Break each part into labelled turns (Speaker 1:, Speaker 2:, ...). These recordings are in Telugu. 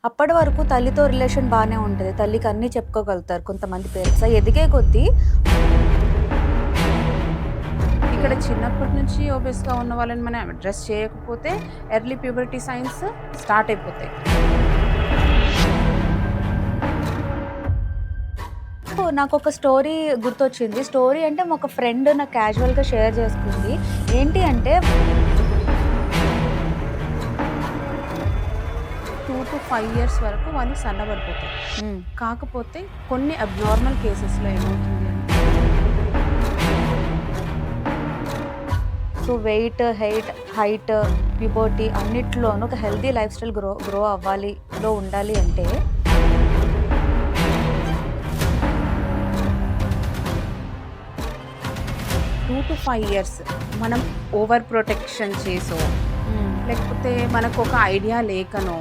Speaker 1: అప్పటి వరకు తల్లితో రిలేషన్ బానే ఉంటది. తల్లికి అన్నీ చెప్పుకోగలుగుతారు కొంతమంది పేరెంట్స్. ఎదిగే కొద్దీ
Speaker 2: ఇక్కడ చిన్నప్పటి నుంచి ఒబెస్‌గా ఉన్న వాళ్ళని మనం అడ్రెస్ చేయకపోతే ఎర్లీ ప్యూబర్టీ సైన్స్ స్టార్ట్ అయిపోతాయి.
Speaker 1: నాకొక స్టోరీ గుర్తొచ్చింది. స్టోరీ అంటే ఒక ఫ్రెండ్ నాకు క్యాజువల్‌గా షేర్ చేసుకుంది. ఏంటి అంటే
Speaker 2: 2-5 ఇయర్స్ వరకు వాళ్ళు సన్నబడిపోతారు.
Speaker 1: హ్మ్.
Speaker 2: కాకపోతే కొన్ని అబ్నార్మల్ కేసెస్‌లో ఏమవుతుంది అంటే
Speaker 1: సో వెయిట్, హైట్, ప్యూబర్టీ అన్నిట్లోనూ ఒక హెల్తీ లైఫ్ స్టైల్ గ్రో ఉండాలి అంటే
Speaker 2: 2-5 ఇయర్స్ మనం ఓవర్ ప్రొటెక్షన్ చేసో, లేకపోతే మనకొక ఐడియా లేకనో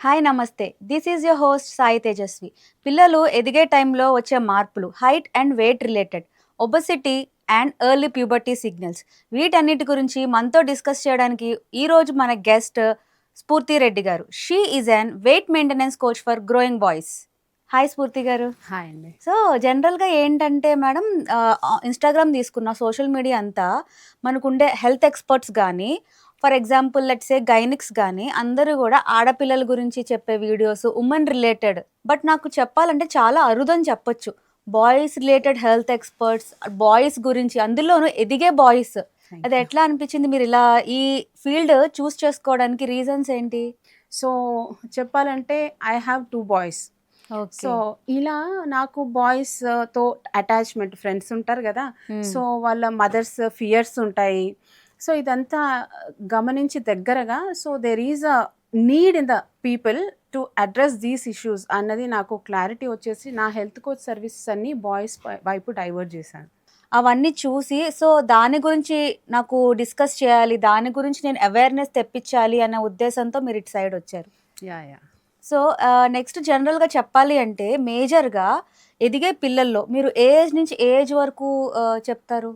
Speaker 1: హాయ్ నమస్తే. This is your host Sai Tejaswi. పిల్లలు ఎదిగే టైంలో వచ్చే మార్పులు, height and weight related, obesity and early puberty signals, వీటన్నిటి గురించి మనతో డిస్కస్ చేయడానికి ఈరోజు మన గెస్ట్ స్ఫూర్తి రెడ్డి గారు. She is on weight maintenance coach for growing boys. Hi స్ఫూర్తి గారు.
Speaker 2: హాయ్ అండి.
Speaker 1: సో జనరల్గా ఏంటంటే మేడం, ఇన్స్టాగ్రామ్ తీసుకున్న సోషల్ మీడియా అంతా మనకుండే హెల్త్ ఎక్స్పర్ట్స్ కానీ, for example let's say gynaecs కానీ, అందరూ కూడా ఆడపిల్లల గురించి చెప్పే వీడియోస్ ఉమెన్ రిలేటెడ్, బట్ నాకు చెప్పాలంటే చాలా అరుదని చెప్పొచ్చు. Boys related health experts, boys గురించి, అందులోనూ ఎదిగే బాయ్స్. అది ఎట్లా అనిపించింది? మీరు ఇలా ఈ ఫీల్డ్ చూస్ చేసుకోవడానికి రీజన్స్ ఏంటి?
Speaker 2: సో చెప్పాలంటే ఐ హ్యావ్ 2 బాయ్స్. సో ఇలా నాకు బాయ్స్‌తో అటాచ్‌మెంట్, ఫ్రెండ్స్ ఉంటారు గదా! సో వాళ్ళ మదర్స్ ఫియర్స్ ఉంటాయి. సో ఇదంతా గమనించి దగ్గరగా there is a need in the people to address these issues అన్నది నాకు క్లారిటీ వచ్చేసి నా హెల్త్ కోచ్ సర్వీసెస్ అన్నీ బాయ్స్ వైపు డైవర్ట్ చేశాను.
Speaker 1: అవన్నీ చూసి, సో దాని గురించి నాకు డిస్కస్ చేయాలి, దాని గురించి నేను అవేర్‌నెస్ తెప్పించాలి అన్న ఉద్దేశంతో మీరు ఇటు సైడ్ వచ్చారు.
Speaker 2: యాహ్!
Speaker 1: సో నెక్స్ట్ జనరల్‌గా చెప్పాలి అంటే మేజర్‌గా ఎదిగే పిల్లల్లో మీరు ఏ ఏజ్ నుంచి ఏ ఏజ్ వరకు చెప్తారు?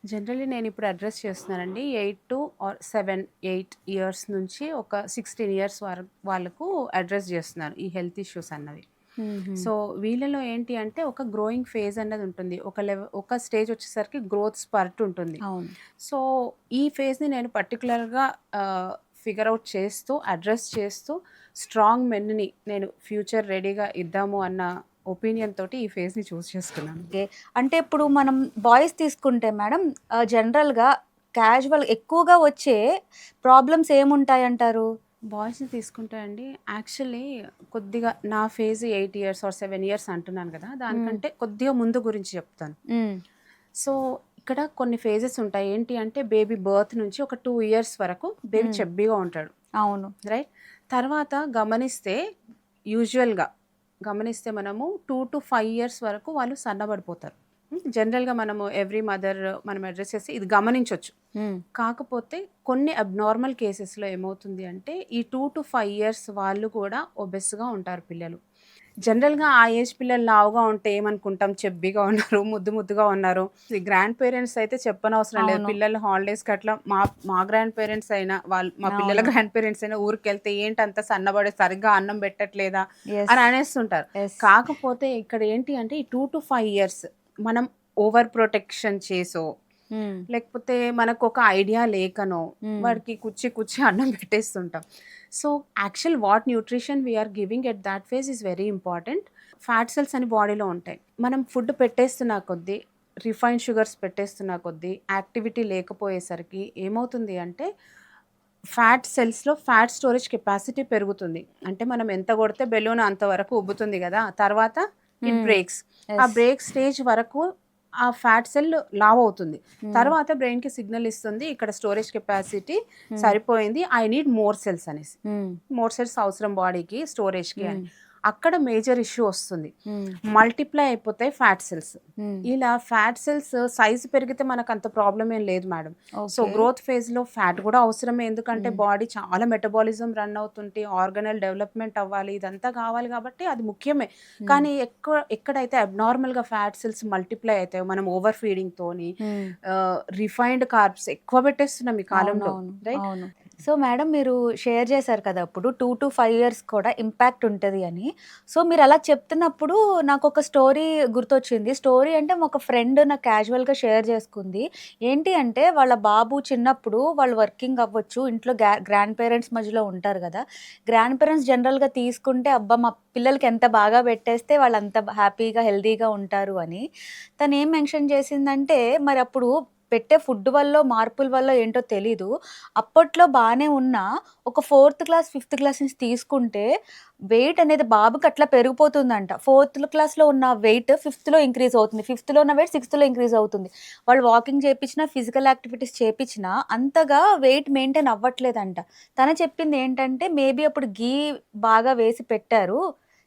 Speaker 2: జనరల్లీ నేను ఇప్పుడు అడ్రెస్ చేస్తున్నానండి 7-8 ఇయర్స్ నుంచి ఒక 16 ఇయర్స్ వరకు వాళ్ళకు అడ్రెస్ చేస్తున్నాను ఈ హెల్త్ ఇష్యూస్ అన్నవి. సో వీళ్ళలో ఏంటి అంటే ఒక గ్రోయింగ్ ఫేజ్ అన్నది ఉంటుంది. ఒక స్టేజ్ వచ్చేసరికి గ్రోత్ స్పర్ట్ ఉంటుంది.
Speaker 1: అవును.
Speaker 2: సో ఈ ఫేజ్‌ని నేను పర్టిక్యులర్‌గా ఫిగర్ అవుట్ చేస్తూ, అడ్రెస్ చేస్తూ స్ట్రాంగ్ మెన్‌ని నేను ఫ్యూచర్ రెడీగా ఇద్దాము అన్న ఒపీనియన్ తోటి ఈ ఫేజ్‌ని చూస్ చేసుకున్నాను.
Speaker 1: ఓకే. అంటే ఇప్పుడు మనం బాయ్స్ తీసుకుంటే మేడం, జనరల్‌గా క్యాజువల్ ఎక్కువగా వచ్చే ప్రాబ్లమ్స్ ఏముంటాయంటారు?
Speaker 2: బాయ్స్‌ని తీసుకుంటే అండి, యాక్చువల్లీ కొద్దిగా నా ఫేజ్ 8 ఇయర్స్ ఆర్ 7 ఇయర్స్ అంటున్నాను కదా! దానికంటే కొద్దిగా ముందు గురించి చెప్తాను. సో ఇక్కడ కొన్ని ఫేజెస్ ఉంటాయి. ఏంటి అంటే బేబీ బర్త్ నుంచి ఒక 2 ఇయర్స్ వరకు బేబీ చెబ్బీగా ఉంటాడు.
Speaker 1: అవును.
Speaker 2: రైట్? తర్వాత యూజువల్‌గా గమనిస్తే మనము 2-5 ఇయర్స్ వరకు వాళ్ళు సన్నబడిపోతారు. జనరల్‌గా మనము ఎవ్రీ మదర్ మనం అడ్రెస్ చేసి ఇది గమనించొచ్చు. కాకపోతే కొన్ని అబ్నార్మల్ కేసెస్‌లో ఏమవుతుంది అంటే ఈ 2-5 ఇయర్స్ వాళ్ళు కూడా ఒబెస్‌గా ఉంటారు పిల్లలు. జనరల్‌గా ఆ ఏజ్ పిల్లలు లావుగా ఉంటే ఏమనుకుంటాం, చెబ్బీగా ఉన్నారు, ముద్దుగా ఉన్నారు. ఈ గ్రాండ్ పేరెంట్స్ అయితే చెప్పనవసరం లేదు.
Speaker 1: అవును.
Speaker 2: పిల్లలు హాలిడేస్‌కి అట్లా మా గ్రాండ్ పేరెంట్స్ అయినా మా పిల్లల
Speaker 1: అవును.
Speaker 2: గ్రాండ్ పేరెంట్స్ అయినా ఊరికెళ్తే ఏంటి అంత సన్నబడి సరిగ్గా అన్నం పెట్టట్లేదా
Speaker 1: యెస్.
Speaker 2: అని అనేస్తుంటారు.
Speaker 1: యెస్.
Speaker 2: కాకపోతే ఇక్కడ ఏంటి అంటే ఈ 2-5 ఇయర్స్ మనం ఓవర్ ప్రొటెక్షన్ చేసో, లేకపోతే మనకొక ఐడియా లేకనో వాడికి కుచ్చి అన్నం పెట్టేస్తుంటాం. So actual what nutrition we are giving at that phase is very important. Fat cells అని బాడీలో ఉంటాయి. మనం ఫుడ్ పెట్టేస్తున్న కొద్దీ, రిఫైన్డ్ షుగర్స్ పెట్టేస్తున్న కొద్దీ, యాక్టివిటీ లేకపోయేసరికి ఏమవుతుంది అంటే ఫ్యాట్ సెల్స్‌లో ఫ్యాట్ స్టోరేజ్ కెపాసిటీ పెరుగుతుంది. అంటే మనం ఎంత కొడితే బెలూన్ అంతవరకు ఉబ్బుతుంది కదా! తర్వాత ఇట్ బ్రేక్స్. ఆ బ్రేక్ స్టేజ్ వరకు ఆ ఫ్యాట్ సెల్ లావ్ అవుతుంది. తర్వాత బ్రెయిన్‌కి సిగ్నల్ ఇస్తుంది, ఇక్కడ స్టోరేజ్ కెపాసిటీ సరిపోయింది, ఐ నీడ్ మోర్ సెల్స్ అనేసి. మోర్ సెల్స్ అవసరం బాడీకి స్టోరేజ్‌కి అని. అక్కడ మేజర్ ఇష్యూ వస్తుంది. మల్టిప్లై అయిపోతాయి ఫ్యాట్ సెల్స్. ఇలా ఫ్యాట్ సెల్స్ సైజ్ పెరిగితే మనకు అంత ప్రాబ్లం ఏం లేదు మేడం. సో గ్రోత్ ఫేజ్లో ఫ్యాట్ కూడా అవసరమే, ఎందుకంటే బాడీ చాలా మెటబాలిజం రన్ అవుతుంటే ఆర్గనల్ డెవలప్మెంట్ అవ్వాలి, ఇదంతా కావాలి కాబట్టి అది ముఖ్యమే. కానీ ఎక్కడైతే అబ్నార్మల్గా ఫ్యాట్ సెల్స్ మల్టిప్లై అవుతాయో, మనం ఓవర్ ఫీడింగ్ తోని రిఫైన్డ్ కార్బ్స్ ఎక్కువ పెట్టేస్తున్నాం ఈ కాలంలో, రైట్?
Speaker 1: సో మేడం, మీరు షేర్ చేశారు కదా అప్పుడు 2 to 5 years కూడా ఇంపాక్ట్ ఉంటుంది అని. సో మీరు అలా చెప్తున్నప్పుడు నాకు ఒక స్టోరీ గుర్తొచ్చింది. స్టోరీ అంటే ఒక ఫ్రెండ్ నాకు క్యాజువల్గా షేర్ చేసుకుంది. ఏంటి అంటే వాళ్ళ బాబు చిన్నప్పుడు వాళ్ళు వర్కింగ్ అవ్వచ్చు, ఇంట్లో గ్రాండ్ పేరెంట్స్ మధ్యలో ఉంటారు కదా. గ్రాండ్ పేరెంట్స్ జనరల్గా తీసుకుంటే అబ్బా మా పిల్లలకి ఎంత బాగా పెట్టేస్తే వాళ్ళు అంత హ్యాపీగా హెల్తీగా ఉంటారు అని. తను ఏం మెన్షన్ చేసిందంటే, మరి అప్పుడు పెట్టే ఫుడ్ వల్లో మార్పుల వల్ల ఏంటో తెలీదు. అప్పట్లో బానే ఉన్నా ఒక 4th క్లాస్, 5th క్లాస్ నుంచి తీసుకుంటే వెయిట్ అనేది బాబుకి అట్లా పెరిగిపోతుందంట. 4th క్లాస్‌లో ఉన్న వెయిట్ 5థ్‌లో ఇంక్రీజ్ అవుతుంది. 5థ్‌లో ఉన్న వెయిట్ 6థ్‌లో ఇంక్రీజ్ అవుతుంది. వాళ్ళు వాకింగ్ చేపించినా, ఫిజికల్ యాక్టివిటీస్ చేపించినా అంతగా వెయిట్ మెయింటైన్ అవ్వట్లేదంట. తను చెప్పింది ఏంటంటే, మేబీ అప్పుడు ఘీ బాగా వేసి పెట్టారు.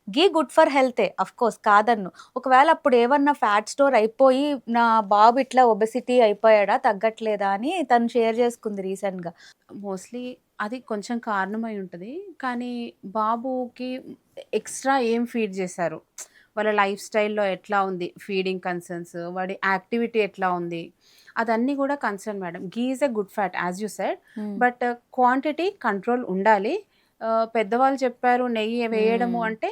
Speaker 1: ఘీ గుడ్ ఫర్ హెల్తే, ఆఫ్‌కోర్స్ కాదన్ను. ఒకవేళ అప్పుడు ఏమన్నా ఫ్యాట్ స్టోర్ అయిపోయి నా బాబు ఇట్లా ఒబెసిటీ అయిపోయాడా, తగ్గట్లేదా అని తను షేర్ చేసుకుంది రీసెంట్‌గా.
Speaker 2: మోస్ట్లీ అది కొంచెం కారణమై ఉంటది. కానీ బాబుకి ఎక్స్‌ట్రా ఏం ఫీడ్ చేశారు? వాళ్ళ లైఫ్ స్టైల్‌లో ఎట్లా ఉంది? ఫీడింగ్ కన్సర్న్స్, వాడి యాక్టివిటీ ఎట్లా ఉంది? అదన్నీ కూడా concern madam. Ghee is a good fat as you said. But quantity control ఉండాలి. పెద్దవాళ్ళు చెప్పారు నెయ్యి వేయడము అంటే,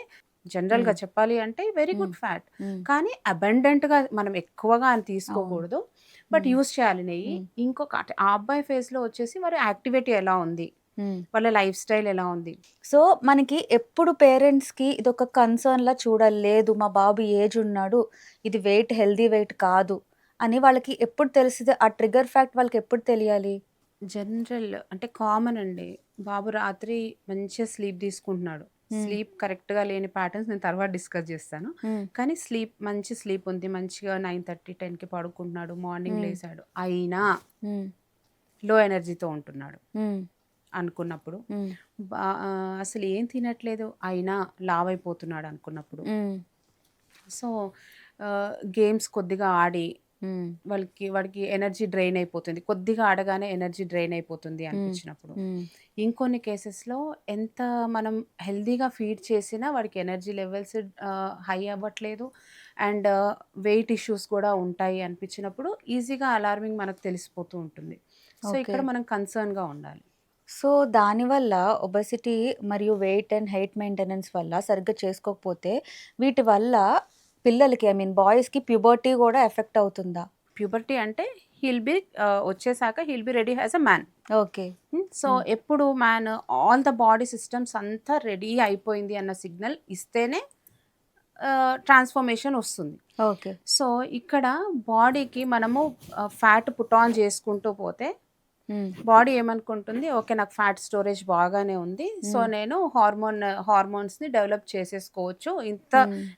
Speaker 2: జనరల్‌గా చెప్పాలి అంటే వెరీ గుడ్ ఫ్యాట్. కానీ అబండెంట్‌గా మనం ఎక్కువగా అని తీసుకోకూడదు. బట్ యూజ్ చేయాలి నెయ్యి. ఇంకొక అంటే ఆ అబ్బాయి ఫేస్‌లో వచ్చేసి వారి యాక్టివిటీ ఎలా ఉంది? వాళ్ళ లైఫ్ స్టైల్ ఎలా ఉంది?
Speaker 1: సో మనకి ఎప్పుడు పేరెంట్స్‌కి ఇదొక కన్సర్న్‌లా చూడాలి. లేదు మా బాబు ఏజ్ ఉన్నాడు, ఇది వెయిట్ హెల్తీ వెయిట్ కాదు అని వాళ్ళకి ఎప్పుడు తెలిసిద్ది? ఆ ట్రిగ్గర్ ఫ్యాక్ట్ వాళ్ళకి ఎప్పుడు తెలియాలి?
Speaker 2: జనరల్ అంటే కామన్ అండి. బాబు రాత్రి మంచిగా స్లీప్ తీసుకుంటున్నాడు. స్లీప్ కరెక్ట్‌గా లేని ప్యాటర్న్స్ నేను తర్వాత డిస్కస్ చేస్తాను. కానీ మంచి స్లీప్ ఉంది. మంచిగా 9:30, 10కి పడుకుంటున్నాడు. మార్నింగ్ లేసాడు. అయినా లో ఎనర్జీతో ఉంటున్నాడు అనుకున్నప్పుడు, అసలు ఏం తినట్లేదు అయినా లావైపోతున్నాడు అనుకున్నప్పుడు, సో గేమ్స్ కొద్దిగా ఆడి వాడికి ఎనర్జీ డ్రైన్ అయిపోతుంది. కొద్దిగా ఆడగానే ఎనర్జీ డ్రైన్ అయిపోతుంది అనిపించినప్పుడు, ఇంకొన్ని కేసెస్‌లో ఎంత మనం హెల్తీగా ఫీడ్ చేసినా వాడికి ఎనర్జీ లెవెల్స్ హై అవ్వట్లేదు అండ్ వెయిట్ ఇష్యూస్ కూడా ఉంటాయి అనిపించినప్పుడు ఈజీగా అలార్మింగ్ మనకు తెలిసిపోతూ ఉంటుంది. సో ఇక్కడ మనం కన్సర్న్‌గా ఉండాలి.
Speaker 1: సో దానివల్ల ఒబెసిటీ మరియు వెయిట్ అండ్ హైట్ మెయింటెనెన్స్ వల్ల సరిగ్గా చేసుకోకపోతే వీటి వల్ల పిల్లలకి, ఐ మీన్ బాయ్స్‌కి ప్యూబర్టీ కూడా ఎఫెక్ట్ అవుతుందా?
Speaker 2: ప్యూబర్టీ అంటే వచ్చేసాక he'll be ready as a man.
Speaker 1: Okay.
Speaker 2: So ఎప్పుడు man all the body systems అంతా రెడీ అయిపోయింది అన్న సిగ్నల్ ఇస్తేనే ట్రాన్స్ఫర్మేషన్ వస్తుంది.
Speaker 1: ఓకే.
Speaker 2: సో ఇక్కడ బాడీకి మనము ఫ్యాట్ పుట్ ఆన్ చేసుకుంటూ పోతే బాడీ ఏమనుకుంటుంది, ఓకే నాకు ఫ్యాట్ స్టోరేజ్ బాగానే ఉంది, సో నేను హార్మోన్స్ని డెవలప్ చేసేసుకోవచ్చు, ఇంత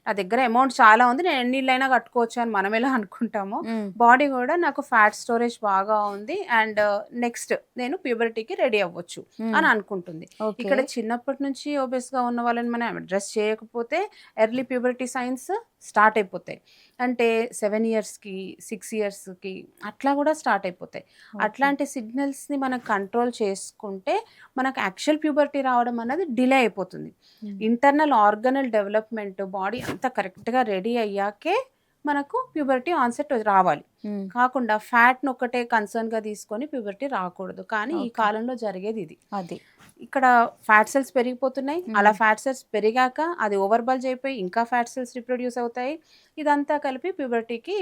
Speaker 2: నా దగ్గర అమౌంట్ చాలా ఉంది, నేను ఎన్నిళ్ళైనా కట్టుకోవచ్చు అని మనం ఎలా అనుకుంటామో బాడీ కూడా నాకు ఫ్యాట్ స్టోరేజ్ బాగా ఉంది అండ్ నెక్స్ట్ నేను ప్యూబర్టీకి రెడీ అవ్వచ్చు అని అనుకుంటుంది. ఇక్కడ చిన్నప్పటి నుంచి ఒబెస్గా ఉన్న వాళ్ళని మనం అడ్రస్ చేయకపోతే ఎర్లీ ప్యూబర్టీ సైన్స్ స్టార్ట్ అయిపోతాయి. అంటే 7 ఇయర్స్కి 6 ఇయర్స్కి అట్లా కూడా స్టార్ట్ అయిపోతాయి. అట్లాంటి సిగ్నల్స్ని మనం కంట్రోల్ చేసుకుంటే మనకు యాక్చువల్ ప్యూబర్టీ రావడం అన్నది డిలే అయిపోతుంది. ఇంటర్నల్ ఆర్గనల్ డెవలప్మెంట్ బాడీ అంతా కరెక్ట్గా రెడీ అయ్యాకే మనకు ప్యూబర్టీ ఆన్సెట్ రావాలి. కాకుండా ఫ్యాట్ను ఒక్కటే కన్సర్న్గా తీసుకొని ప్యూబర్టీ రాకూడదు. కానీ ఈ కాలంలో జరిగేది ఇది.
Speaker 1: అది
Speaker 2: ఇక్కడ ఫ్యాట్ సెల్స్ పెరిగిపోతున్నాయి. అలా ఫ్యాట్ సెల్స్ పెరిగాక అది ఓవర్ బల్జ్ అయిపోయి ఇంకా ఫ్యాట్ సెల్స్ రిప్రొడ్యూస్ అవుతాయి. ఇదంతా కలిపి ప్యూబర్టీకి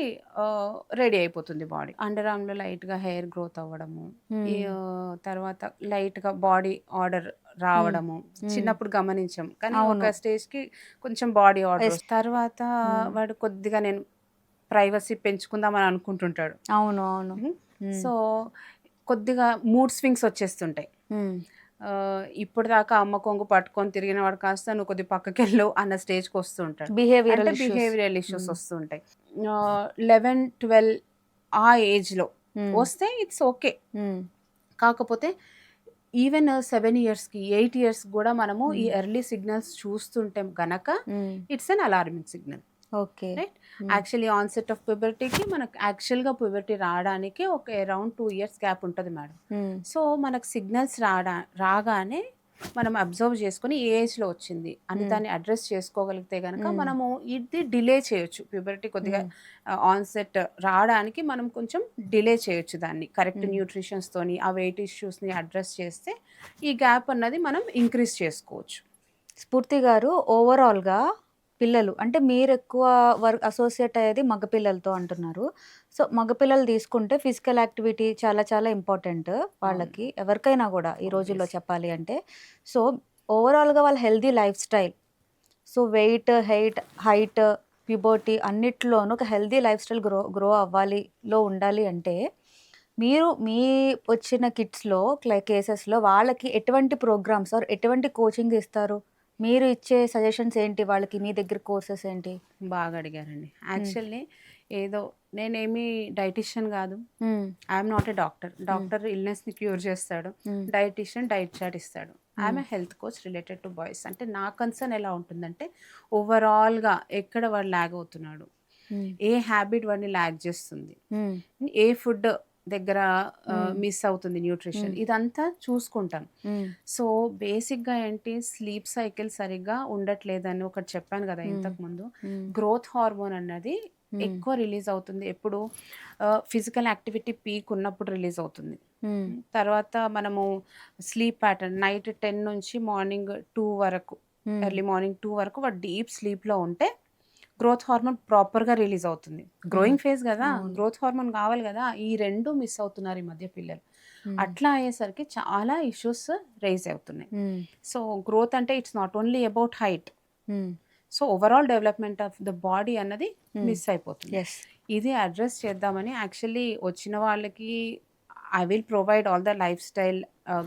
Speaker 2: రెడీ అయిపోతుంది బాడీ. అండర్ ఆర్మ్లో లైట్గా హెయిర్ గ్రోత్ అవ్వడము, తర్వాత లైట్గా బాడీ ఆర్డర్ రావడము చిన్నప్పుడు గమనించాం. కానీ ఒక స్టేజ్కి కొంచెం బాడీ ఆర్డర్ తర్వాత వాడు కొద్దిగా నేను ప్రైవసీ పెంచుకుందామని అనుకుంటుంటాడు.
Speaker 1: అవును అవును.
Speaker 2: సో కొద్దిగా మూడ్ స్వింగ్స్ వచ్చేస్తుంటాయి. ఇప్పుడు దాకా అమ్మ కొంగు పట్టుకొని తిరిగిన వాడు కాస్త నువ్వు కొద్ది పక్కకెళ్ళు అన్న స్టేజ్కి వస్తూ ఉంటాడు. బిహేవియరల్ ఇష్యూస్ వస్తుంటాయి. 11, 12 ఆ ఏజ్లో వస్తే ఇట్స్ ఓకే. కాకపోతే ఈవెన్ 7 ఇయర్స్‌కి, 8 ఇయర్స్ గూడా మనము ఈ ఎర్లీ సిగ్నల్స్ చూస్తుంటే గనక it's an alarming signal.
Speaker 1: Okay.
Speaker 2: Right. Actually onset of ప్యూబర్టీకి మనకు యాక్చువల్‌గా ప్యూబర్టీ రావడానికి ఒక అరౌండ్ 2 ఇయర్స్ గ్యాప్ ఉంటది మేడం. సో, మనకు సిగ్నల్స్ రాగానే మనం అబ్జర్వ్ చేసుకొని ఏ ఏజ్‌లో వచ్చింది అని దాన్ని అడ్రెస్ చేసుకోగలిగితే గనక మనము ఇది డిలే చేయొచ్చు. ప్యూబర్టీ కొద్దిగా ఆన్సెట్ రావడానికి మనం కొంచెం డిలే చేయొచ్చు దాన్ని. కరెక్ట్ న్యూట్రిషన్స్‌తోని ఆ వెయిట్ ఇష్యూస్‌ని అడ్రెస్ చేస్తే ఈ గ్యాప్ అన్నది మనం ఇంక్రీజ్ చేసుకోవచ్చు.
Speaker 1: స్ఫూర్తి గారు, ఓవరాల్‌గా పిల్లలు అంటే మీరెక్కువ అసోసియేట్ అయ్యేది మగపిల్లలతో అంటున్నారు. సో, మగపిల్లలు తీసుకుంటే ఫిజికల్ యాక్టివిటీ చాలా చాలా ఇంపార్టెంట్ వాళ్ళకి. ఎవరికైనా గూడా ఈ రోజుల్లో
Speaker 2: Obviously.
Speaker 1: చెప్పాలి అంటే. సో, ఓవరాల్‌గా వాళ్ళ healthy lifestyle. So, weight, height, puberty అన్నిట్లోనూ ఒక హెల్తీ లైఫ్ స్టైల్ గ్రో ఉండాలి అంటే, మీరు మీ వచ్చిన కిడ్స్‌లో కేసెస్‌లో వాళ్ళకి ఎటువంటి ప్రోగ్రామ్స్ ఆర్ ఎటువంటి కోచింగ్ ఇస్తారు? మీరు ఇచ్చే సజెషన్స్ ఏంటి వాళ్ళకి? మీ దగ్గర కోర్సెస్ ఏంటి?
Speaker 2: బాగా అడిగారండి. యాక్చువల్లీ ఏదో నేనేమి డైటీషియన్ కాదు. I'm not a doctor. Doctor ఇల్నెస్ని క్యూర్ చేస్తాడు. డైటీషియన్ డైట్ చార్ట్ ఇస్తాడు. I'm a health coach related to boys. అంటే నా కన్సర్న్ ఎలా ఉంటుందంటే ఓవరాల్గా ఎక్కడ వాడు ల్యాగ్ అవుతున్నాడు, ఏ హ్యాబిట్ వాడిని ల్యాగ్ చేస్తుంది, ఏ ఫుడ్ దగ్గర మిస్ అవుతుంది న్యూట్రిషన్, ఇదంతా చూసుకుంటాను. సో బేసిక్గా ఏంటి, స్లీప్ సైకిల్ సరిగ్గా ఉండట్లేదని ఒకటి చెప్పాను కదా ఇంతకు ముందు. గ్రోత్ హార్మోన్ అన్నది ఎక్కువ రిలీజ్ అవుతుంది ఎప్పుడు, ఫిజికల్ యాక్టివిటీ పీక్ ఉన్నప్పుడు రిలీజ్ అవుతుంది. తర్వాత మనము స్లీప్ ప్యాటర్న్ నైట్ 10 నుంచి మార్నింగ్ 2 వరకు, ఎర్లీ మార్నింగ్ 2 వరకు వాడు డీప్ స్లీప్లో ఉంటే గ్రోత్ హార్మోన్ ప్రాపర్గా రిలీజ్ అవుతుంది. గ్రోయింగ్ ఫేజ్ కదా, గ్రోత్ హార్మోన్ కావాలి కదా, ఈ రెండు మిస్ అవుతున్నారు ఈ మధ్య పిల్లలు. అట్లా అయ్యేసరికి చాలా ఇష్యూస్ రైజ్ అవుతున్నాయి. సో గ్రోత్ అంటే it's not only about height. So overall development of the body అన్నది మిస్ అయిపోతుంది. ఇది అడ్రస్ చేద్దామని యాక్చువల్లీ వచ్చిన వాళ్ళకి I will provide all the life style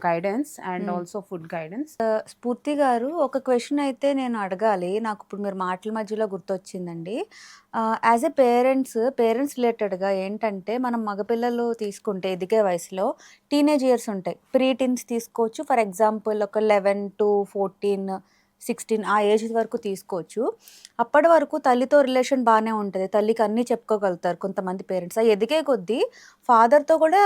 Speaker 2: guidance and also food guidance.
Speaker 1: స్ఫూర్తి గారు, ఒక క్వశ్చన్ అయితే నేను అడగాలి. నాకు ఇప్పుడు మీరు మాటల మధ్యలో గుర్తొచ్చిందండి. యాజ్ ఎ పేరెంట్స్ రిలేటెడ్గా ఏంటంటే, మనం మగపిల్లలు తీసుకుంటే ఎదిగే వయసులో టీనేజ్ ఇయర్స్ ఉంటాయి. ప్రీ టీన్స్ తీసుకోవచ్చు. ఫర్ ఎగ్జాంపుల్ ఒక 11 to 14, 16 ఆ ఏజ్ వరకు తీసుకోవచ్చు. అప్పటి వరకు తల్లితో రిలేషన్ బాగానే ఉంటుంది. తల్లికి అన్నీ చెప్పుకోగలుగుతారు కొంతమంది పేరెంట్స్. ఎదిగే కొద్దీ ఫాదర్‌తో కూడా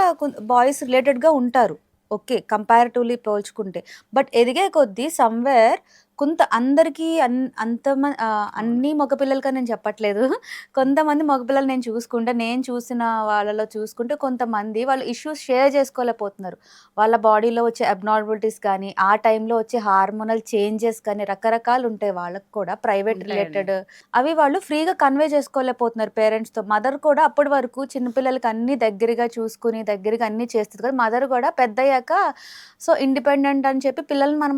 Speaker 1: బాయ్స్ రిలేటెడ్‌గా ఉంటారు. ఓకే. కంపారిటివ్‌లీ పోల్చుకుంటే. బట్ ఎదిగే కొద్దీ సమ్‌వేర్ అందరికీ అన్ని మగపిల్లలకని నేను చెప్పట్లేదు. కొంతమంది మగపిల్లలు నేను చూసిన వాళ్ళలో చూసుకుంటే కొంతమంది వాళ్ళు ఇష్యూస్ షేర్ చేసుకోలేకపోతున్నారు. వాళ్ళ బాడీలో వచ్చే అబ్నార్మాలిటీస్ కానీ, ఆ టైంలో వచ్చే హార్మోనల్ చేంజెస్ కానీ రకరకాలు ఉంటాయి వాళ్ళకి కూడా ప్రైవేట్ రిలేటెడ్. అవి వాళ్ళు ఫ్రీగా కన్వే చేసుకోలేకపోతున్నారు పేరెంట్స్‌తో. మదర్ కూడా అప్పటి వరకు చిన్నపిల్లలకి అన్నీ దగ్గరగా చూసుకుని, దగ్గరగా అన్నీ చేస్తది కదా! మదర్ కూడా పెద్దయ్యాక సో, ఇండిపెండెంట్ అని చెప్పి పిల్లల్ని మనం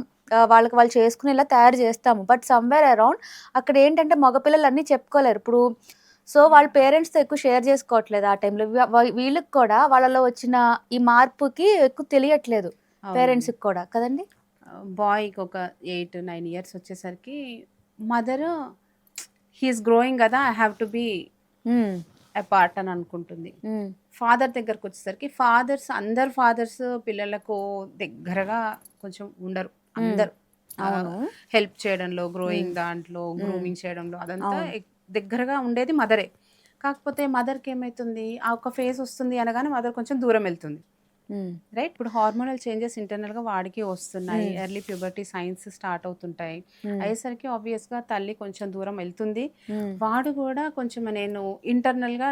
Speaker 1: వాళ్ళకి వాళ్ళు చేసుకునేలా తయారు చేస్తాము. బట్ సమ్‌వేర్ అరౌండ్ అక్కడ ఏంటంటే మగపిల్లలు అన్నీ చెప్పుకోలేరు. ఇప్పుడు సో, వాళ్ళ పేరెంట్స్‌తో ఎక్కువ షేర్ చేసుకోవట్లేదు ఆ టైంలో. వీళ్ళకి కూడా వాళ్ళలో వచ్చిన ఈ మార్పుకి ఎక్కువ తెలియట్లేదు పేరెంట్స్‌కి కూడా కదండీ!
Speaker 2: బాయ్‌కి ఒక 8, 9 ఇయర్స్ వచ్చేసరికి మదరు హీఈస్ గ్రోయింగ్ కదా, I have to be apart అని అనుకుంటుంది. ఫాదర్ దగ్గరకు వచ్చేసరికి అందరు ఫాదర్స్ పిల్లలకు దగ్గరగా కొంచెం ఉండరు. అందరు హెల్ప్ చేయడంలో, గ్రోయింగ్ దాంట్లో, గ్రూమింగ్ చేయడంలో అదంతా దగ్గరగా ఉండేది మదరే. కాకపోతే మదర్కి ఏమవుతుంది, ఆ ఒక ఫేజ్ వస్తుంది అనగానే మదర్ కొంచెం దూరం వెళ్తుంది. రైట్. ఇప్పుడు హార్మోనల్ చేంజెస్ ఇంటర్నల్గా వాడికి వస్తున్నాయి. ఎర్లీ ప్యూబర్టీ సైన్స్ స్టార్ట్ అవుతుంటాయి. అయ్యేసరికి ఆబ్వియస్గా తల్లి కొంచెం దూరం వెళ్తుంది. వాడు కూడా కొంచెం నేను ఇంటర్నల్గా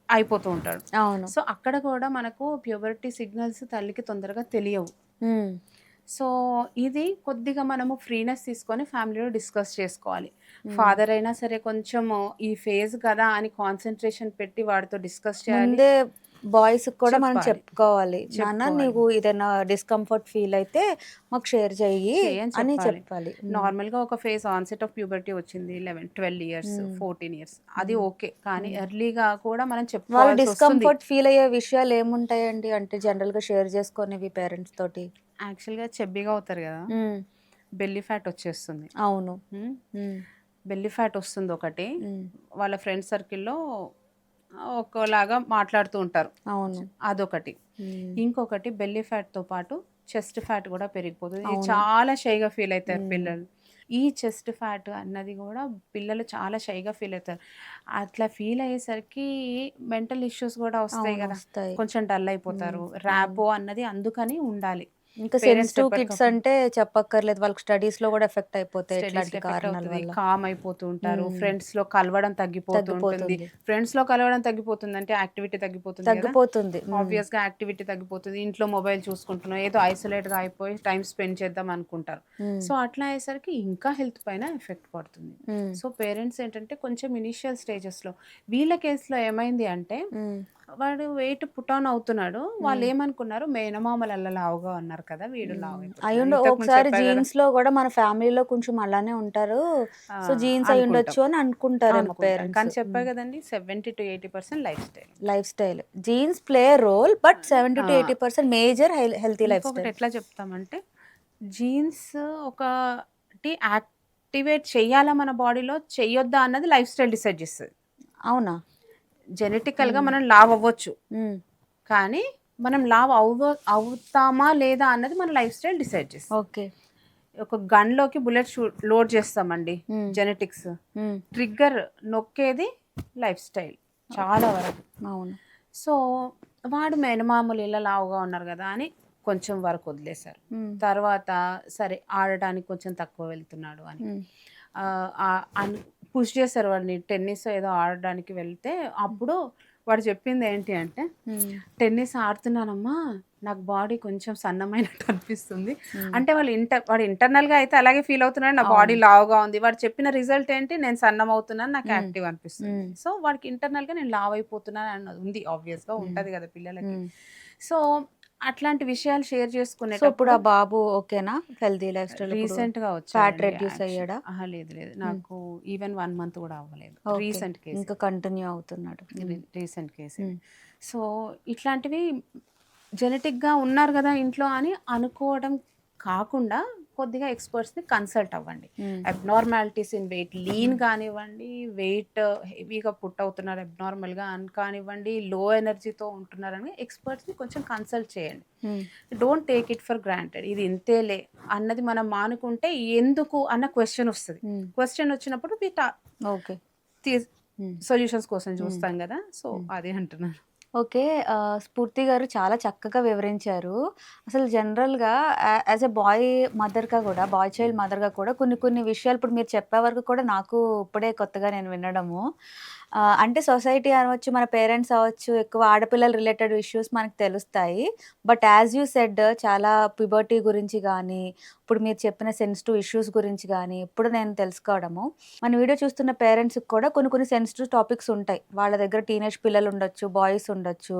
Speaker 2: అయిపోతూ ఉంటాడు. సో అక్కడ కూడా మనకు ప్యూబర్టీ సిగ్నల్స్ తల్లికి తొందరగా తెలియవు. సో ఇది కొద్దిగా మనము ఫ్రీనెస్ తీసుకొని ఫ్యామిలీలో డిస్కస్ చేసుకోవాలి. ఫాదర్ అయినా సరే కొంచెం ఈ ఫేజ్ కదా అని కాన్సన్ట్రేషన్ పెట్టి వాడితో డిస్కస్ చేయాలి.
Speaker 1: బాయ్స్ కూడా మనం చెప్పుకోవాలి. నాన్న నీకు ఏదైనా డిస్కంఫర్ట్ ఫీల్ అయితే మాకు షేర్ చెయ్యి అని చెప్పాలి.
Speaker 2: నార్మల్గా ఒక ఫేజ్ ఆన్సెట్ ఆఫ్ ప్యూబర్టీ వచ్చింది 11, 12 ఇయర్స్, 14 ఇయర్స్, అది ఓకే. కానీ ఎర్లీగా కూడా మనం చెప్పుకోవాలి.
Speaker 1: డిస్కంఫర్ట్ ఫీల్ అయ్యే విషయాలు ఏముంటాయండి అంటే జనరల్గా షేర్ చేసుకునేవి పేరెంట్స్ తోటి?
Speaker 2: యాక్చువల్గా చెబ్బిగా అవుతారు కదా, బెల్లీ ఫ్యాట్ వచ్చేస్తుంది.
Speaker 1: అవును,
Speaker 2: బెల్లీ ఫ్యాట్ వస్తుంది ఒకటి. వాళ్ళ ఫ్రెండ్ సర్కిల్లో ఒకలాగా మాట్లాడుతూ ఉంటారు.
Speaker 1: అవును,
Speaker 2: అదొకటి. ఇంకొకటి బెల్లీ ఫ్యాట్తో పాటు చెస్ట్ ఫ్యాట్ కూడా పెరిగిపోతుంది. ఇది
Speaker 1: అవును.
Speaker 2: చాలా షైగా ఫీల్ అవుతారు
Speaker 1: హ్మ్.
Speaker 2: పిల్లలు. ఈ చెస్ట్ ఫ్యాట్ అన్నది కూడా పిల్లలు చాలా షైగా ఫీల్ అవుతారు. అట్లా ఫీల్ అయ్యేసరికి మెంటల్ ఇష్యూస్ కూడా వస్తాయి
Speaker 1: అవును.
Speaker 2: కదా!
Speaker 1: వస్తాయి.
Speaker 2: కొంచెం డల్
Speaker 1: హ్మ్.
Speaker 2: అయిపోతారు.
Speaker 1: అవును.
Speaker 2: ర్యాపో అన్నది అందుకని ఉండాలి.
Speaker 1: ఇంకా
Speaker 2: పేరెంట్స్
Speaker 1: సెన్సిటివ్ కిడ్స్
Speaker 2: ఎప్పటికప్పుడు
Speaker 1: అంటే చెప్పక్కర్లేదు. వాళ్ళకి స్టడీస్‌లో కూడా ఎఫెక్ట్ అయిపోతాయి
Speaker 2: స్టడీస్‌లో
Speaker 1: ఇట్లాంటి
Speaker 2: ఎఫెక్ట్
Speaker 1: కారణాల
Speaker 2: అవుతది.
Speaker 1: వల్ల.
Speaker 2: కామ్ అయిపోతూ ఉంటారు.
Speaker 1: హ్మ్.
Speaker 2: ఫ్రెండ్స్‌లో కలవడం తగ్గిపోతూ ఉంటుంది.
Speaker 1: తగ్గిపోతుంది.
Speaker 2: ఫ్రెండ్స్‌లో కలవడం తగ్గిపోతుందంటే యాక్టివిటీ తగ్గిపోతుంది గదా!
Speaker 1: తగ్గిపోతుంది. హ్మ్.
Speaker 2: ఆబ్వియస్‌గా యాక్టివిటీ తగ్గిపోతది. ఇంట్లో మొబైల్ చూసుకుంటున్నాం. ఏదో ఐసోలేట్‌గా అయిపోయి టైమ్ స్పెండ్ చేద్దాం అనుకుంటారు.
Speaker 1: హ్మ్.
Speaker 2: సో, అట్లా అయ్యేసరికి ఇంకా హెల్త్ పైన ఎఫెక్ట్ పడుతుంది.
Speaker 1: హ్మ్.
Speaker 2: సో, పేరెంట్స్ ఏంటంటే కొంచెం ఇనీషియల్ స్టేజెస్‌లో వీళ్ళ కేస్‌లో ఏమైంది అంటే
Speaker 1: హ్మ్.
Speaker 2: వాడు వెయిట్ పుట్ ఆన్ అవుతున్నాడు.
Speaker 1: హ్మ్.
Speaker 2: వాళ్ళేమనుకున్నారు మేనమామలల్ల లావుగా ఉన్నారు కదా! వీడు
Speaker 1: హ్మ్.
Speaker 2: లావయిపోతున్నాడు.
Speaker 1: అయ్యుండ
Speaker 2: ఇంతకు ముందు
Speaker 1: ఒకసారి
Speaker 2: చెప్పా గదా!
Speaker 1: జీన్స్‌లో గూడా మన ఫ్యామిలీలో కొంచెం అలానే ఉంటారు.
Speaker 2: ఆ!
Speaker 1: సో, జీన్స్
Speaker 2: అనుకుంటాం.
Speaker 1: అయ్యుండొచ్చు అని అనుకుంటారేమో
Speaker 2: అనుకుంటాం.
Speaker 1: పేరెంట్స్.
Speaker 2: కానీ చెప్పా
Speaker 1: హ్మ్.
Speaker 2: గదండీ 70-80% lifestyle.
Speaker 1: Lifestyle. Genes play a role but
Speaker 2: ah!
Speaker 1: 70-80% major healthy life
Speaker 2: ఇంకొకటి
Speaker 1: స్టైల్.
Speaker 2: ఎట్లా చెప్తామంటే జీన్స్ ఒకటి యాక్టివేట్ చెయ్యాలా మన బాడీలో, చెయ్యొద్దా అన్నది లైఫ్ స్టైల్ డిసైడ్ చేస్తది.
Speaker 1: అవునా?
Speaker 2: జెనెటికల్‌గా
Speaker 1: హ్మ్.
Speaker 2: మనం లావు అవ్వచ్చు.
Speaker 1: హ్మ్.
Speaker 2: కానీ మనం లావు అవుతామా లేదా అన్నది మన లైఫ్ స్టైల్ డిసైడ్ చేస్తది.
Speaker 1: ఓకే.
Speaker 2: ఒక గన్‌లోకి బుల్లెట్ లోడ్ చేస్తామండి.
Speaker 1: హ్మ్.
Speaker 2: జెనెటిక్స్.
Speaker 1: హ్మ్.
Speaker 2: ట్రిగ్గర్ నొక్కేది లైఫ్ స్టైల్ చాలా వరకు.
Speaker 1: అవును.
Speaker 2: సో, వాడు మేనమామలు ఇలా లావుగా ఉన్నారు గదా! అని కొంచెం వరకు వదిలేశారు.
Speaker 1: హ్మ్.
Speaker 2: తర్వాత సరే ఆడడానికి కొంచెం తక్కువ వెళ్తున్నాడు అని.
Speaker 1: హ్మ్.
Speaker 2: అని పుష్ చేశారు వాడిని. టెన్నిస్ ఏదో ఆడడానికి వెళ్తే అప్పుడు వాడు చెప్పింది ఏంటి అంటే,
Speaker 1: హ్మ్.
Speaker 2: "టెన్నిస్ ఆడుతున్నానమ్మా, నాకు బాడీ కొంచెం సన్నమైనట్టు అనిపిస్తుంది."
Speaker 1: హ్మ్.
Speaker 2: అంటే వాడు ఇంటర్నల్‌గా అయితే అలాగే ఫీల్ అవుతున్నాడు. నా బాడీ
Speaker 1: అవును.
Speaker 2: లావుగా ఉంది. వాడు చెప్పిన రిజల్ట్ ఏంటి? నేను సన్నమవుతున్నాను. నాకు
Speaker 1: హ్మ్.
Speaker 2: యాక్టివ్ అనిపిస్తుంది.
Speaker 1: హ్మ్.
Speaker 2: సో, వాడికి ఇంటర్నల్‌గా నేను లావైపోతున్నాను అన్నది ఉంది. ఆబ్వియస్‌గా
Speaker 1: హ్మ్.
Speaker 2: ఉంటది కదా పిల్లలకి.
Speaker 1: హ్మ్.
Speaker 2: సో, అట్లాంటి విషయాలు షేర్
Speaker 1: సో, ఇప్పుడు
Speaker 2: చేసుకునేటప్పుడు
Speaker 1: ఆ బాబు ఓకేనా? హెల్తీ లైఫ్ స్టైల్ ఇప్పుడు
Speaker 2: రీసెంట్‌గా
Speaker 1: ఫ్యాట్
Speaker 2: వచ్చాడండి
Speaker 1: రెడ్యూస్
Speaker 2: యాక్చువల్.
Speaker 1: అయ్యాడా?
Speaker 2: అహా! లేదు లేదు.
Speaker 1: హ్మ్.
Speaker 2: నాకు ఈవెన్ 1 మంత్ కూడా అవ్వలేదు.
Speaker 1: ఓకే.
Speaker 2: రీసెంట్ కేసే.
Speaker 1: ఇంకా కంటిన్యూ అవుతున్నాడు. హ్మ్.
Speaker 2: రీసెంట్ కేసే.
Speaker 1: హ్మ్.
Speaker 2: సో, ఇట్లాంటివి జెనెటిక్‌గా ఉన్నారు గదా ఇంట్లో అని అనుకోవడం కాకుండా కొద్దిగా ఎక్స్‌పర్ట్స్‌ని కన్సల్ట్ అవ్వండి.
Speaker 1: హ్మ్.
Speaker 2: అబ్నార్మాలిటీస్ ఇన్ వెయిట్ లీన్
Speaker 1: హ్మ్.
Speaker 2: కానివ్వండి, వెయిట్ హెవీగా పుట్ అవుతున్నారు అబ్నార్మల్‌గా అని కానివ్వండి, లో ఎనర్జీతో ఉంటున్నారని ఎక్స్‌పర్ట్స్‌ని కొంచెం కన్సల్ట్ చేయండి.
Speaker 1: హ్మ్.
Speaker 2: Don't take it for granted. ఇది ఇంతేలే అన్నది మనం మానుకుంటే ఎందుకు అన్న క్వెషన్ వస్తది.
Speaker 1: హ్మ్.
Speaker 2: క్వెషన్ వచ్చినప్పుడు
Speaker 1: ఓకే.
Speaker 2: తీస్
Speaker 1: హ్మ్.
Speaker 2: సొల్యూషన్స్ కోసం
Speaker 1: హ్మ్.
Speaker 2: చూస్తాం గదా! సో,
Speaker 1: హ్మ్.
Speaker 2: అదే అంటున్నాను.
Speaker 1: ఓకే. స్ఫూర్తి గారు చాలా చక్కగా వివరించారు. అసలు జనరల్‌గా యాస్ ఎ బాయ్ మదర్‌గా గూడా, బాయ్ చైల్డ్ మదర్‌గా కూడా కొన్ని కొన్ని విషయాలు ఇప్పుడు మీరు చెప్పే వరకు కూడా నాకు ఇప్పుడే కొత్తగా నేను వినడము. అంటే సొసైటీ అవ్వచ్చు, మన పేరెంట్స్ అవ్వచ్చు, ఎక్కువ ఆడపిల్లల రిలేటెడ్ ఇష్యూస్ మనకు తెలుస్తాయి. బట్ యాస్ యూ సెడ్ చాలా ప్యూబర్టీ గురించి గానీ, ఇప్పుడు మీరు చెప్పిన సెన్సిటివ్ ఇష్యూస్ గురించి గానీ, ఇప్పుడు నేను తెలుసుకోవడము. మన వీడియో చూస్తున్న పేరెంట్స్‌కి కూడా కొన్ని కొన్ని సెన్సిటివ్ టాపిక్స్ ఉంటాయి. వాళ్ళ దగ్గర టీనేజ్ పిల్లలు ఉండొచ్చు, బాయ్స్ ఉండొచ్చు.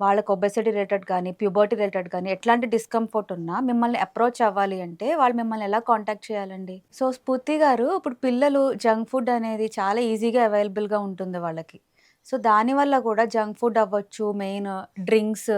Speaker 1: వాళ్ళకి ఒబెసిటీ రిలేటెడ్ గానీ, ప్యూబర్టీ రిలేటెడ్ గానీ, ఎట్లాంటి డిస్కంఫర్ట్ ఉన్నా మిమ్మల్ని అప్రోచ్ అవ్వాలి అంటే వాళ్ళు మిమ్మల్ని ఎలా కాంటాక్ట్ చేయాలండి? సో, స్ఫూర్తి గారు ఇప్పుడు పిల్లలు జంక్ ఫుడ్ అనేది చాలా ఈజీగా అవైలబుల్‌గా ఉంటుంది వాళ్ళకి. సో, దానివల్ల కూడా జంక్ ఫుడ్ అవ్వచ్చు, మెయిన్ డ్రింక్స్,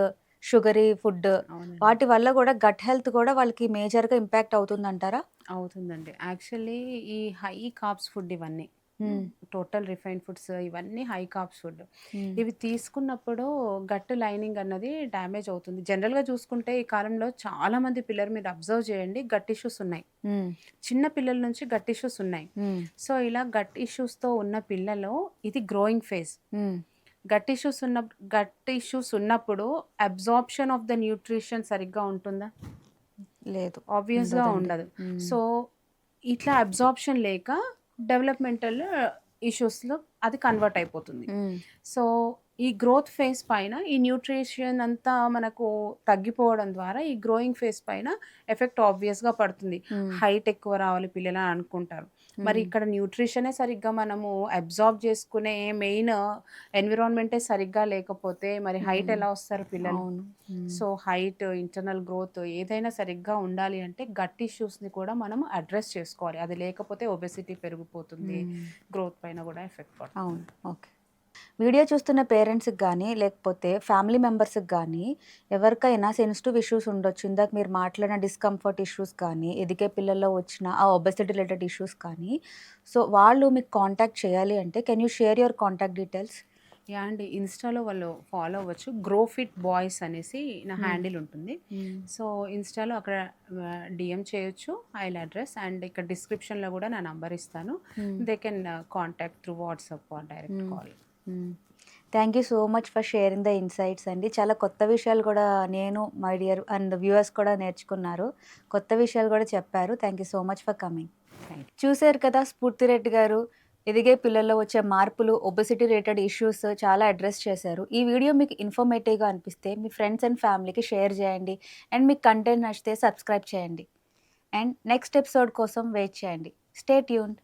Speaker 1: షుగరీ ఫుడ్
Speaker 2: అవునండి.
Speaker 1: వాటి వల్ల కూడా గట్ హెల్త్ కూడా వాళ్ళకి మేజర్‌గా ఇంపాక్ట్ అవుతుందంటారా?
Speaker 2: అవుతుందండి. యాక్చువల్లీ ఈ హై కార్బ్స్ ఫుడ్ ఇవన్నీ.
Speaker 1: హ్మ్.
Speaker 2: టోటల్ రిఫైన్డ్ ఫుడ్స్ ఇవన్నీ హై కార్బ్స్ ఫుడ్.
Speaker 1: హ్మ్.
Speaker 2: ఇవి తీసుకున్నప్పుడు గట్ లైనింగ్ అన్నది డ్యామేజ్ అవుతుంది. జనరల్‌గా చూసుకుంటే ఈ కాలంలో చాలామంది పిల్లలు మీరు అబ్జర్వ్ చేయండి గట్ ఇష్యూస్ ఉన్నాయి.
Speaker 1: హ్మ్.
Speaker 2: చిన్న పిల్లల నుంచి గట్ ఇష్యూస్ ఉన్నాయి.
Speaker 1: హ్మ్.
Speaker 2: సో, ఇలా గట్ ఇష్యూస్‌తో ఉన్న పిల్లలు ఇది గ్రోయింగ్ ఫేజ్.
Speaker 1: హ్మ్.
Speaker 2: గట్ ఇష్యూస్ ఉన్నప్పుడు అబ్సార్ప్షన్ ఆఫ్ ద న్యూట్రిషన్ సరిగ్గా ఉంటుందా?
Speaker 1: లేదు.
Speaker 2: ఆబ్వియస్‌గా
Speaker 1: ఉండదండి.
Speaker 2: ఉండదు.
Speaker 1: హ్మ్.
Speaker 2: సో, ఇట్లా అబ్సార్ప్షన్ లేక డెవలప్‌మెంటల్ ఇష్యూస్‌లో అది కన్వర్ట్ అయిపోతుంది.
Speaker 1: హ్మ్.
Speaker 2: సో, ఈ గ్రోత్ ఫేజ్ పైన ఈ న్యూట్రిషన్ అంతా మనకు తగ్గిపోవడం ద్వారా ఈ గ్రోయింగ్ ఫేజ్ పైన ఎఫెక్ట్ ఆబ్వియస్‌గా పడుతుంది.
Speaker 1: హ్మ్.
Speaker 2: హైట్ ఎక్కువ రావాలి పిల్లలని అనుకుంటారు. మరి
Speaker 1: హ్మ్.
Speaker 2: ఇక్కడ న్యూట్రిషనే సరిగ్గా మనము అబ్సార్బ్ చేసుకునే మెయిన్ ఎన్విరాన్మెంటే సరిగ్గా లేకపోతే మరి హైట్
Speaker 1: హ్మ్.
Speaker 2: ఎలా వస్తారు పిల్లలు?
Speaker 1: అవును. హ్మ్.
Speaker 2: సో, హైట్, ఇంటర్నల్ గ్రోత్ ఏదైనా సరిగ్గా ఉండాలి అంటే గట్ ఇష్యూస్‌ని కూడా మనం అడ్రెస్ చేసుకోవాలి. అది లేకపోతే ఒబెసిటీ పెరిగిపోతుంది.
Speaker 1: హ్మ్.
Speaker 2: గ్రోత్ పైన కూడా ఎఫెక్ట్ పడుతుంది.
Speaker 1: అవును. ఓకే. వీడియో చూస్తున్న పేరెంట్స్‌కి గానీ, లేకపోతే ఫ్యామిలీ మెంబర్స్‌కి గానీ, ఎవరికైనా సెన్సిటివ్ ఇష్యూస్ ఉండొచ్చు. ఇందాక మీరు మాట్లాడిన డిస్కంఫర్ట్ ఇష్యూస్ కానీ, ఎదిగే పిల్లల్లో వచ్చిన ఆ ఒబెసిటీ రిలేటెడ్ ఇష్యూస్ కానీ, సో, వాళ్ళు మీకు కాంటాక్ట్ చేయాలి అంటే, can you share your contact details?
Speaker 2: Yeah! అండి. ఇన్‌స్టాలో వాళ్ళు ఫాలో అవ్వచ్చు. గ్రో ఫిట్ బాయ్స్ అనేసి నా హ్యాండిల్ ఉంటుంది. సో, ఇన్‌స్టాలో అక్కడ డీఎం చేయొచ్చు ఐల్ అడ్రెస్ అండ్ ఇక్కడ డిస్క్రిప్షన్‌లో గూడా నా నంబర్ ఇస్తాను. They can contact through WhatsApp or direct call.
Speaker 1: Thank you so much for sharing the insights అండి. చాలా కొత్త విషయాలు కూడా నేను, మై డియర్ అండ్ వ్యూవర్స్ కూడా నేర్చుకున్నారు. కొత్త విషయాలు కూడా చెప్పారు. Thank you so much for coming.
Speaker 2: Thank you.
Speaker 1: చూసారు కదా స్ఫూర్తిరెడ్డి గారు ఎదిగే పిల్లల్లో వచ్చే మార్పులు, ఒబెసిటీ రిలేటెడ్ ఇష్యూస్ చాలా అడ్రెస్ చేశారు. ఈ వీడియో మీకు ఇన్ఫర్మేటివ్‌గా అనిపిస్తే మీ ఫ్రెండ్స్ అండ్ ఫ్యామిలీకి షేర్ చేయండి. అండ్ మీకు కంటెంట్ నచ్చితే సబ్స్క్రైబ్ చేయండి. అండ్ నెక్స్ట్ ఎపిసోడ్ కోసం వెయిట్ చేయండి. Stay tuned.